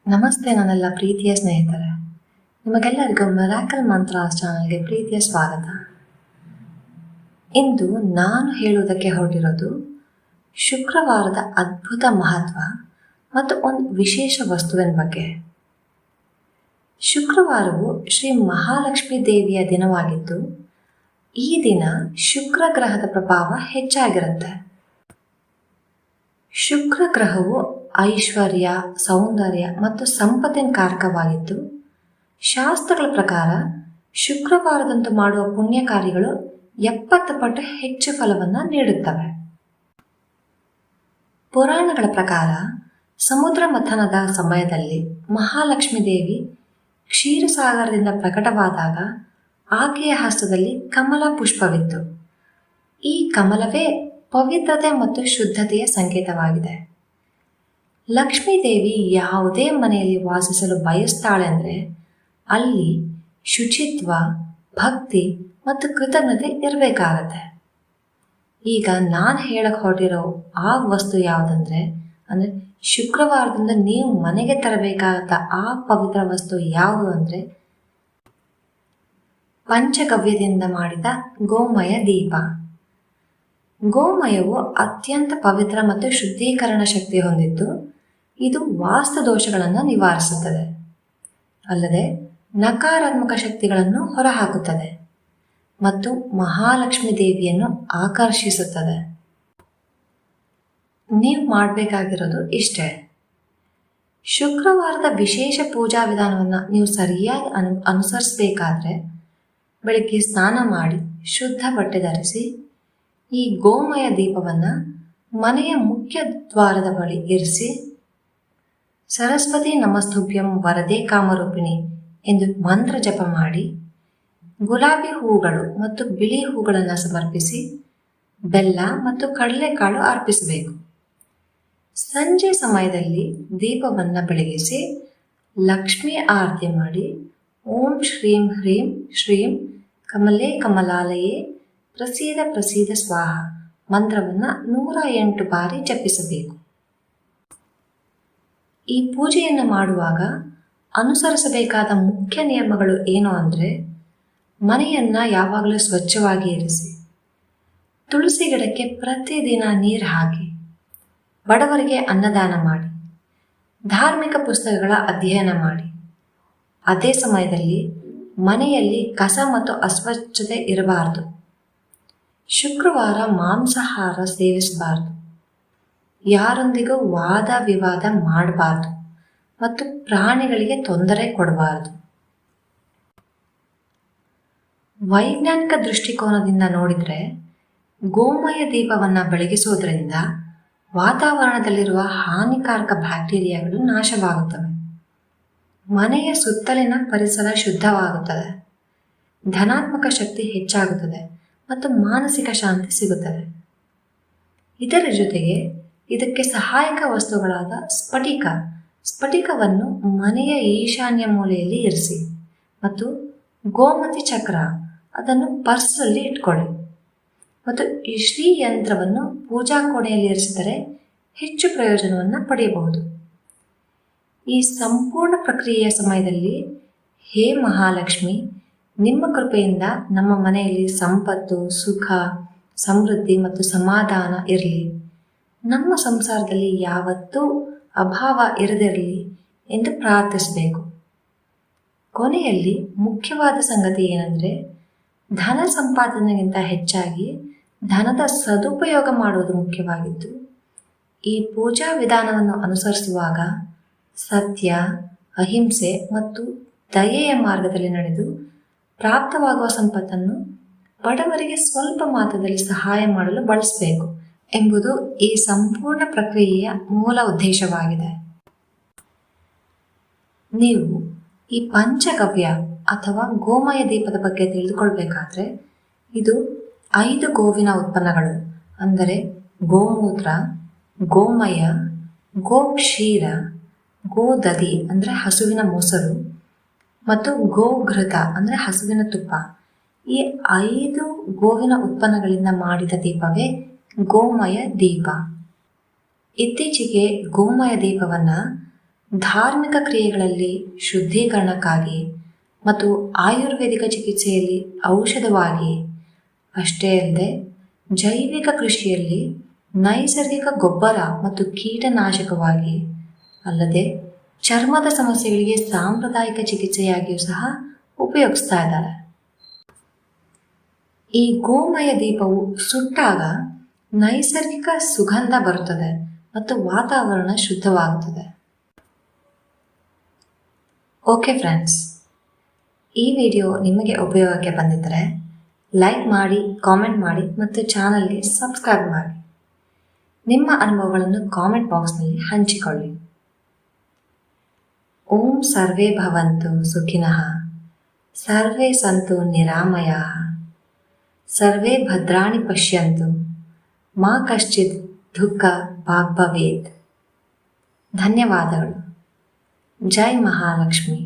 ನಮಸ್ತೆ ನನ್ನೆಲ್ಲ ಪ್ರೀತಿಯ ಸ್ನೇಹಿತರೆ, ನಿಮಗೆಲ್ಲರಿಗೂ ಮಿರಾಕಲ್ ಮಂತ್ರ ಚಾನಲ್ಗೆ ಪ್ರೀತಿಯ ಸ್ವಾಗತ. ಇಂದು ನಾನು ಹೇಳುವುದಕ್ಕೆ ಹೊರಟಿರೋದು ಶುಕ್ರವಾರದ ಅದ್ಭುತ ಮಹತ್ವ ಮತ್ತು ಒಂದು ವಿಶೇಷ ವಸ್ತುವಿನ ಬಗ್ಗೆ. ಶುಕ್ರವಾರವು ಶ್ರೀ ಮಹಾಲಕ್ಷ್ಮೀ ದೇವಿಯ ದಿನವಾಗಿದ್ದು, ಈ ದಿನ ಶುಕ್ರ ಗ್ರಹದ ಪ್ರಭಾವ ಹೆಚ್ಚಾಗಿರುತ್ತೆ. ಶುಕ್ರ ಗ್ರಹವು ಐಶ್ವರ್ಯ, ಸೌಂದರ್ಯ ಮತ್ತು ಸಂಪತ್ತಿನ ಕಾರಕವಾಗಿದ್ದು, ಶಾಸ್ತ್ರಗಳ ಪ್ರಕಾರ ಶುಕ್ರವಾರದಂದು ಮಾಡುವ ಪುಣ್ಯ ಕಾರ್ಯಗಳು 70 ಪಟ್ಟು ಹೆಚ್ಚು ಫಲವನ್ನು ನೀಡುತ್ತವೆ. ಪುರಾಣಗಳ ಪ್ರಕಾರ ಸಮುದ್ರ ಮಥನದ ಸಮಯದಲ್ಲಿ ಮಹಾಲಕ್ಷ್ಮೀ ದೇವಿ ಕ್ಷೀರಸಾಗರದಿಂದ ಪ್ರಕಟವಾದಾಗ ಆಕೆಯ ಹಸ್ತದಲ್ಲಿ ಕಮಲ ಪುಷ್ಪವಿತ್ತು. ಈ ಕಮಲವೇ ಪವಿತ್ರತೆ ಮತ್ತು ಶುದ್ಧತೆಯ ಸಂಕೇತವಾಗಿದೆ. ಲಕ್ಷ್ಮೀದೇವಿ ಯಾವುದೇ ಮನೆಯಲ್ಲಿ ವಾಸಿಸಲು ಬಯಸ್ತಾಳೆ ಅಂದರೆ ಅಲ್ಲಿ ಶುಚಿತ್ವ, ಭಕ್ತಿ ಮತ್ತು ಕೃತಜ್ಞತೆ ಇರಬೇಕಾಗತ್ತೆ. ಈಗ ನಾನು ಹೇಳಕ್ಕೆ ಹೊರಟಿರೋ ಆ ವಸ್ತು ಯಾವುದಂದ್ರೆ ಅಂದರೆ ಶುಕ್ರವಾರದಿಂದ ನೀವು ಮನೆಗೆ ತರಬೇಕಾದ ಆ ಪವಿತ್ರ ವಸ್ತು ಯಾವುದು ಅಂದರೆ ಪಂಚಗವ್ಯದಿಂದ ಮಾಡಿದ ಗೋಮಯ ದೀಪ. ಗೋಮಯವು ಅತ್ಯಂತ ಪವಿತ್ರ ಮತ್ತು ಶುದ್ಧೀಕರಣ ಶಕ್ತಿ ಹೊಂದಿದ್ದು, ಇದು ವಾಸ್ತು ದೋಷಗಳನ್ನು ನಿವಾರಿಸುತ್ತದೆ, ಅಲ್ಲದೆ ನಕಾರಾತ್ಮಕ ಶಕ್ತಿಗಳನ್ನು ಹೊರಹಾಕುತ್ತದೆ ಮತ್ತು ಮಹಾಲಕ್ಷ್ಮೀ ದೇವಿಯನ್ನು ಆಕರ್ಷಿಸುತ್ತದೆ. ನೀವು ಮಾಡಬೇಕಾಗಿರೋದು ಇಷ್ಟೇ. ಶುಕ್ರವಾರದ ವಿಶೇಷ ಪೂಜಾ ವಿಧಾನವನ್ನು ನೀವು ಸರಿಯಾಗಿ ಅನುಸರಿಸಬೇಕಾದ್ರೆ ಬೆಳಗ್ಗೆ ಸ್ನಾನ ಮಾಡಿ ಶುದ್ಧ ಬಟ್ಟೆ ಧರಿಸಿ ಈ ಗೋಮಯ ದೀಪವನ್ನು ಮನೆಯ ಮುಖ್ಯ ದ್ವಾರದ ಬಳಿ ಇರಿಸಿ ಸರಸ್ವತಿ ನಮಸ್ತುಭ್ಯಂ ವರದೆ ಕಾಮರೂಪಿಣಿ ಎಂದು ಮಂತ್ರ ಜಪ ಮಾಡಿ ಗುಲಾಬಿ ಹೂಗಳು ಮತ್ತು ಬಿಳಿ ಹೂಗಳನ್ನು ಸಮರ್ಪಿಸಿ ಬೆಲ್ಲ ಮತ್ತು ಕಡಲೆಕಾಳು ಅರ್ಪಿಸಬೇಕು. ಸಂಜೆ ಸಮಯದಲ್ಲಿ ದೀಪವನ್ನು ಬೆಳಗಿಸಿ ಲಕ್ಷ್ಮೀ ಆರತಿ ಮಾಡಿ ಓಂ ಶ್ರೀಂ ಹ್ರೀಂ ಶ್ರೀಂ ಕಮಲೇ ಕಮಲಾಲಯೇ ಪ್ರಸೀದ ಪ್ರಸೀದ ಸ್ವಾಹ ಮಂತ್ರವನ್ನು 108 ಬಾರಿ ಜಪಿಸಬೇಕು. ಈ ಪೂಜೆಯನ್ನು ಮಾಡುವಾಗ ಅನುಸರಿಸಬೇಕಾದ ಮುಖ್ಯ ನಿಯಮಗಳು ಏನು ಅಂದರೆ ಮನೆಯನ್ನು ಯಾವಾಗಲೂ ಸ್ವಚ್ಛವಾಗಿ ಇರಿಸಿ, ತುಳಸಿ ಗಿಡಕ್ಕೆ ಪ್ರತಿದಿನ ನೀರು ಹಾಕಿ, ಬಡವರಿಗೆ ಅನ್ನದಾನ ಮಾಡಿ, ಧಾರ್ಮಿಕ ಪುಸ್ತಕಗಳ ಅಧ್ಯಯನ ಮಾಡಿ. ಅದೇ ಸಮಯದಲ್ಲಿ ಮನೆಯಲ್ಲಿ ಕಸ ಮತ್ತು ಅಸ್ವಚ್ಛತೆ ಇರಬಾರದು. ಶುಕ್ರವಾರ ಮಾಂಸಾಹಾರ ಸೇವಿಸಬಾರದು, ಯಾರೊಂದಿಗೂ ವಾದ ವಿವಾದ ಮಾಡಬಾರ್ದು ಮತ್ತು ಪ್ರಾಣಿಗಳಿಗೆ ತೊಂದರೆ ಕೊಡಬಾರದು. ವೈಜ್ಞಾನಿಕ ದೃಷ್ಟಿಕೋನದಿಂದ ನೋಡಿದರೆ ಗೋಮಯ ದೀಪವನ್ನು ಬೆಳಗಿಸೋದ್ರಿಂದ ವಾತಾವರಣದಲ್ಲಿರುವ ಹಾನಿಕಾರಕ ಬ್ಯಾಕ್ಟೀರಿಯಾಗಳು ನಾಶವಾಗುತ್ತವೆ, ಮನೆಯ ಸುತ್ತಲಿನ ಪರಿಸರ ಶುದ್ಧವಾಗುತ್ತದೆ, ಧನಾತ್ಮಕ ಶಕ್ತಿ ಹೆಚ್ಚಾಗುತ್ತದೆ ಮತ್ತು ಮಾನಸಿಕ ಶಾಂತಿ ಸಿಗುತ್ತದೆ. ಇದರ ಜೊತೆಗೆ ಇದಕ್ಕೆ ಸಹಾಯಕ ವಸ್ತುಗಳಾದ ಸ್ಫಟಿಕವನ್ನು ಮನೆಯ ಈಶಾನ್ಯ ಮೂಲೆಯಲ್ಲಿ ಇರಿಸಿ ಮತ್ತು ಗೋಮತಿ ಚಕ್ರ ಅದನ್ನು ಪರ್ಸಲ್ಲಿ ಇಟ್ಕೊಳ್ಳಿ ಮತ್ತು ಈ ಶ್ರೀ ಯಂತ್ರವನ್ನು ಪೂಜಾ ಕೋಣೆಯಲ್ಲಿ ಇರಿಸಿದರೆ ಹೆಚ್ಚು ಪ್ರಯೋಜನವನ್ನು ಪಡೆಯಬಹುದು. ಈ ಸಂಪೂರ್ಣ ಪ್ರಕ್ರಿಯೆಯ ಸಮಯದಲ್ಲಿ ಹೇ ಮಹಾಲಕ್ಷ್ಮಿ, ನಿಮ್ಮ ಕೃಪೆಯಿಂದ ನಮ್ಮ ಮನೆಯಲ್ಲಿ ಸಂಪತ್ತು, ಸುಖ, ಸಮೃದ್ಧಿ ಮತ್ತು ಸಮಾಧಾನ ಇರಲಿ, ನಮ್ಮ ಸಂಸಾರದಲ್ಲಿ ಯಾವತ್ತೂ ಅಭಾವ ಇರದಿರಲಿ ಎಂದು ಪ್ರಾರ್ಥಿಸಬೇಕು. ಕೊನೆಯಲ್ಲಿ ಮುಖ್ಯವಾದ ಸಂಗತಿ ಏನೆಂದರೆ ಧನ ಸಂಪಾದನೆಗಿಂತ ಹೆಚ್ಚಾಗಿ ಧನದ ಸದುಪಯೋಗ ಮಾಡುವುದು ಮುಖ್ಯವಾಗಿದ್ದು, ಈ ಪೂಜಾ ವಿಧಾನವನ್ನು ಅನುಸರಿಸುವಾಗ ಸತ್ಯ, ಅಹಿಂಸೆ ಮತ್ತು ದಯೆಯ ಮಾರ್ಗದಲ್ಲಿ ನಡೆದು ಪ್ರಾಪ್ತವಾಗುವ ಸಂಪತ್ತನ್ನು ಬಡವರಿಗೆ ಸ್ವಲ್ಪ ಮಾತ್ರದಲ್ಲಿ ಸಹಾಯ ಮಾಡಲು ಬಳಸಬೇಕು ಎಂಬುದು ಈ ಸಂಪೂರ್ಣ ಪ್ರಕ್ರಿಯೆಯ ಮೂಲ ಉದ್ದೇಶವಾಗಿದೆ. ನೀವು ಈ ಪಂಚಗವ್ಯ ಅಥವಾ ಗೋಮಯ ದೀಪದ ಬಗ್ಗೆ ತಿಳಿದುಕೊಳ್ಬೇಕಾದ್ರೆ ಇದು 5 ಗೋವಿನ ಉತ್ಪನ್ನಗಳು ಅಂದರೆ ಗೋಮೂತ್ರ, ಗೋಮಯ, ಗೋಕ್ಷೀರ, ಗೋದಧಿ ಅಂದರೆ ಹಸುವಿನ ಮೊಸರು ಮತ್ತು ಗೋಘೃತ ಅಂದರೆ ಹಸುವಿನ ತುಪ್ಪ. ಈ 5 ಗೋವಿನ ಉತ್ಪನ್ನಗಳಿಂದ ಮಾಡಿದ ದೀಪವೇ ಗೋಮಯ ದೀಪ. ಇತ್ತೀಚೆಗೆ ಗೋಮಯ ದೀಪವನ್ನು ಧಾರ್ಮಿಕ ಕ್ರಿಯೆಗಳಲ್ಲಿ ಶುದ್ಧೀಕರಣಕ್ಕಾಗಿ ಮತ್ತು ಆಯುರ್ವೇದಿಕ ಚಿಕಿತ್ಸೆಯಲ್ಲಿ ಔಷಧವಾಗಿ, ಅಷ್ಟೇ ಅಲ್ಲದೆ ಜೈವಿಕ ಕೃಷಿಯಲ್ಲಿ ನೈಸರ್ಗಿಕ ಗೊಬ್ಬರ ಮತ್ತು ಕೀಟನಾಶಕವಾಗಿ, ಅಲ್ಲದೆ ಚರ್ಮದ ಸಮಸ್ಯೆಗಳಿಗೆ ಸಾಂಪ್ರದಾಯಿಕ ಚಿಕಿತ್ಸೆಯಾಗಿಯೂ ಸಹ ಉಪಯೋಗಿಸ್ತಾ ಇದ್ದಾರೆ. ಈ ಗೋಮಯ ದೀಪವು ಸುಟ್ಟಾಗ ನೈಸರ್ಗಿಕ ಸುಗಂಧ ಬರುತ್ತದೆ ಮತ್ತು ವಾತಾವರಣ ಶುದ್ಧವಾಗುತ್ತದೆ. ಓಕೆ ಫ್ರೆಂಡ್ಸ್, ಈ ವಿಡಿಯೋ ನಿಮಗೆ ಉಪಯೋಗಕ್ಕೆ ಬಂದಿದ್ದರೆ ಲೈಕ್ ಮಾಡಿ, ಕಾಮೆಂಟ್ ಮಾಡಿ ಮತ್ತು ಚಾನಲ್ಗೆ ಸಬ್ಸ್ಕ್ರೈಬ್ ಮಾಡಿ. ನಿಮ್ಮ ಅನುಭವಗಳನ್ನು ಕಾಮೆಂಟ್ ಬಾಕ್ಸ್ನಲ್ಲಿ ಹಂಚಿಕೊಳ್ಳಿ. ಓಂ ಸರ್ವೇ ಭವಂತು ಸುಖಿನಃ, ಸರ್ವೇ ಸಂತು ನಿರಾಮಯಾಃ, ಸರ್ವೇ ಭದ್ರಾಣಿ ಪಶ್ಯಂತು, ಮಾ ಕಶ್ಚಿತ್ ದುಃಖ ಭಾಗ್ ಭವೇತ್. ಧನ್ಯವಾದಗಳು. ಜೈ ಮಹಾಲಕ್ಷ್ಮಿ.